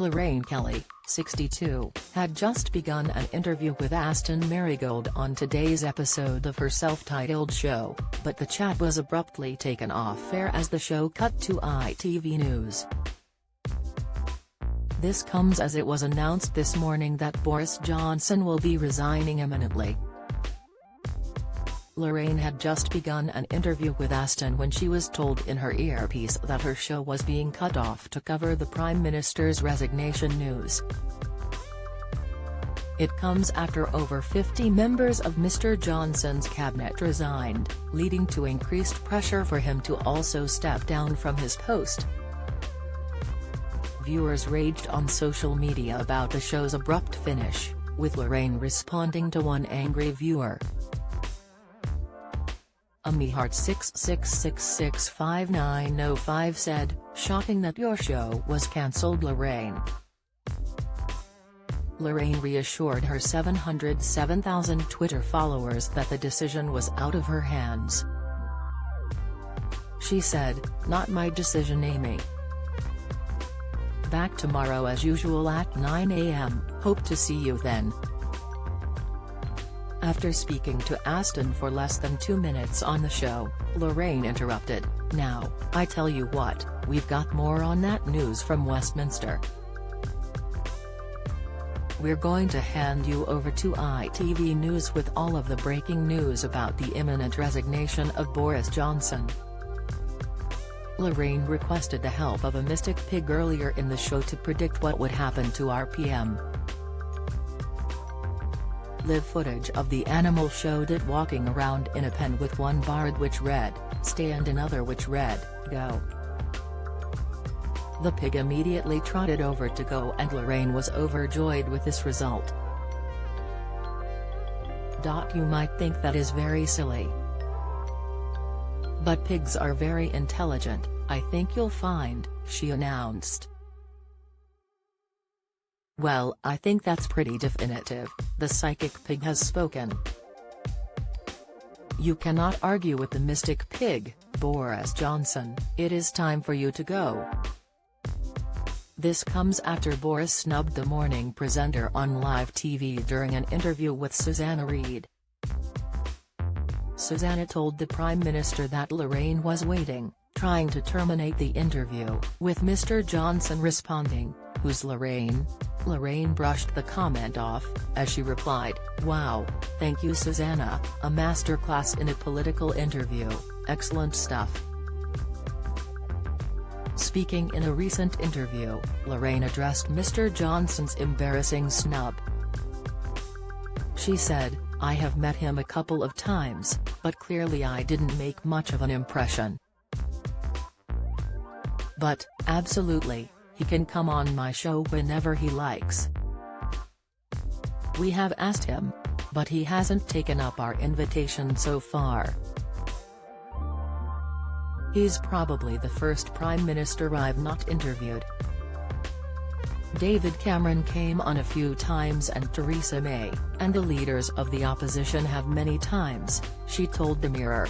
Lorraine Kelly, 62, had just begun an interview with Aston Marigold on today's episode of her self-titled show, but the chat was abruptly taken off air as the show cut to ITV News. This comes as it was announced this morning that Boris Johnson will be resigning imminently. Lorraine had just begun an interview with Aston when she was told in her earpiece that her show was being cut off to cover the Prime Minister's resignation news. It comes after over 50 members of Mr. Johnson's cabinet resigned, leading to increased pressure for him to also step down from his post. Viewers raged on social media about the show's abrupt finish, with Lorraine responding to one angry viewer. AmiHeart66665905 said, "Shocking that your show was cancelled, Lorraine." Lorraine reassured her 707,000 Twitter followers that the decision was out of her hands. She said, "Not my decision, Amy. Back tomorrow as usual at 9 a.m, hope to see you then." After speaking to Aston for less than 2 minutes on the show, Lorraine interrupted, "Now, I tell you what, we've got more on that news from Westminster. We're going to hand you over to ITV News with all of the breaking news about the imminent resignation of Boris Johnson." Lorraine requested the help of a mystic pig earlier in the show to predict what would happen to RPM. Live footage of the animal showed it walking around in a pen with one barred which read, "Stay" and another which read, "Go." The pig immediately trotted over to go and Lorraine was overjoyed with this result. "You might think that is very silly. But pigs are very intelligent, I think you'll find," she announced. "Well, I think that's pretty definitive, the psychic pig has spoken. You cannot argue with the mystic pig, Boris Johnson, it is time for you to go." This comes after Boris snubbed the morning presenter on live TV during an interview with Susanna Reid. Susanna told the Prime Minister that Lorraine was waiting, trying to terminate the interview, with Mr. Johnson responding, "Who's Lorraine?" Lorraine brushed the comment off, as she replied, "Wow, thank you Susanna, a masterclass in a political interview, excellent stuff." Speaking in a recent interview, Lorraine addressed Mr. Johnson's embarrassing snub. She said, "I have met him a couple of times, but clearly I didn't make much of an impression. But, absolutely, he can come on my show whenever he likes. We have asked him, but he hasn't taken up our invitation so far. He's probably the first Prime Minister I've not interviewed. David Cameron came on a few times and Theresa May, and the leaders of the opposition have many times," she told the Mirror.